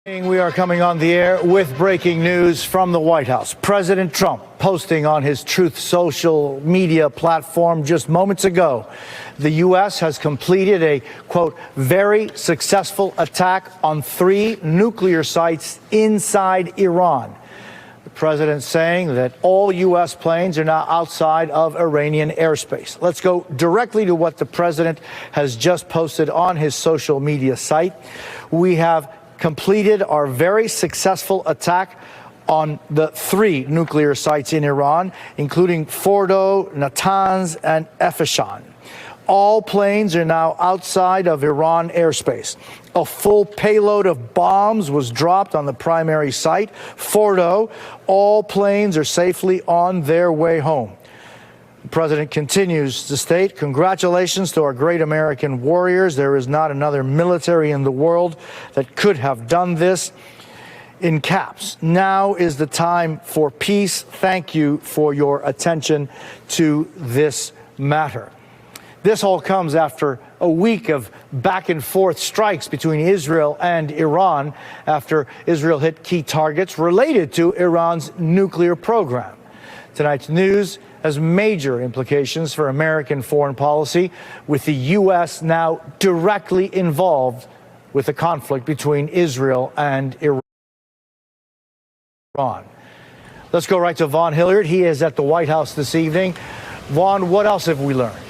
We are coming on the air with breaking news from the White House. President Trump posting on his Truth social media platform just moments ago, the U.S. has completed a, quote, very successful attack on 3 nuclear sites inside Iran. The president saying that all U.S. planes are now outside of Iranian airspace. Let's go directly to what the president has just posted on his social media site. We have completed our very successful attack on the 3 nuclear sites in Iran, including Fordo, Natanz, and Efeshan. All planes are now outside of Iran airspace. A full payload of bombs was dropped on the primary site, Fordo. All planes are safely on their way home. The president continues to state, congratulations to our great American warriors. There is not another military in the world that could have done this. In caps, now is the time for peace. Thank you for your attention to this matter. This all comes after a week of back and forth strikes between Israel and Iran after Israel hit key targets related to Iran's nuclear program. Tonight's news has major implications for American foreign policy, with the U.S. now directly involved with the conflict between Israel and Iran. Let's go right to Vaughn Hilliard. He is at the White House this evening. Vaughn, what else have we learned?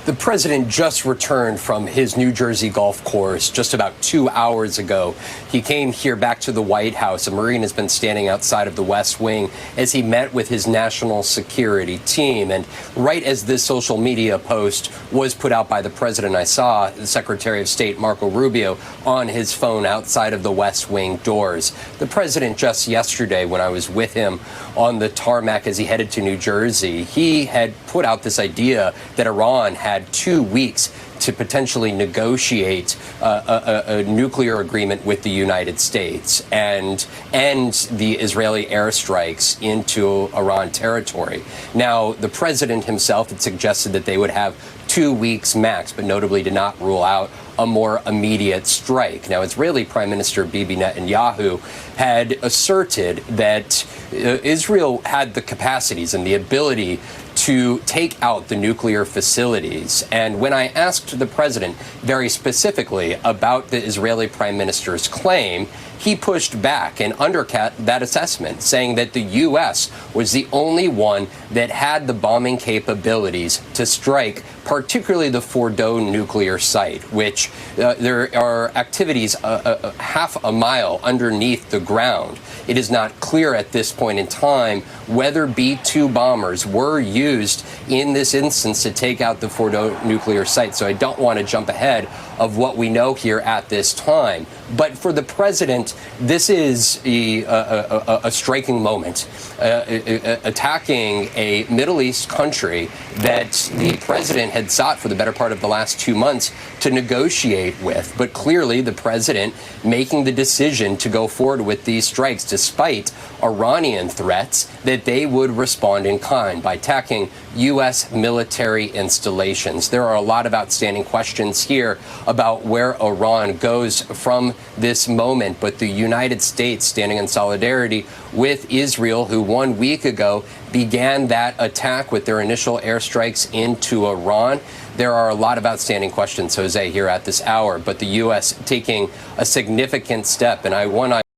The president just returned from his New Jersey golf course just about 2 hours ago. He came here back to the White House. A Marine has been standing outside of the West Wing as he met with his national security team. And right as this social media post was put out by the president, I saw the Secretary of State Marco Rubio on his phone outside of the West Wing doors. The president just yesterday, when I was with him on the tarmac as he headed to New Jersey, he had put out this idea that Iran had 2 weeks to potentially negotiate a nuclear agreement with the United States and end the Israeli airstrikes into Iran territory. Now, the president himself had suggested that they would have 2 weeks max, but notably did not rule out a more immediate strike. Now, Israeli Prime Minister Bibi Netanyahu had asserted that Israel had the capacities and the ability to take out the nuclear facilities. And when I asked the president very specifically about the Israeli prime minister's claim, he pushed back and undercut that assessment, saying that the U.S. was the only one that had the bombing capabilities to strike, particularly the Fordo nuclear site, which there are activities half a mile underneath the ground. It is not clear at this point in time whether B-2 bombers were used in this instance to take out the Fordo nuclear site. So I don't want to jump ahead of what we know here at this time. But for the president, this is a striking moment, attacking a Middle East country that the president had sought for the better part of the last 2 months to negotiate with. But clearly, the president making the decision to go forward with these strikes, despite Iranian threats that they would respond in kind by attacking U.S. military installations. There are a lot of outstanding questions here about where Iran goes from this moment, but the United States standing in solidarity with Israel, who 1 week ago began that attack with their initial airstrikes into Iran. There are a lot of outstanding questions, Jose, here at this hour, but the U.S. taking a significant step. And I want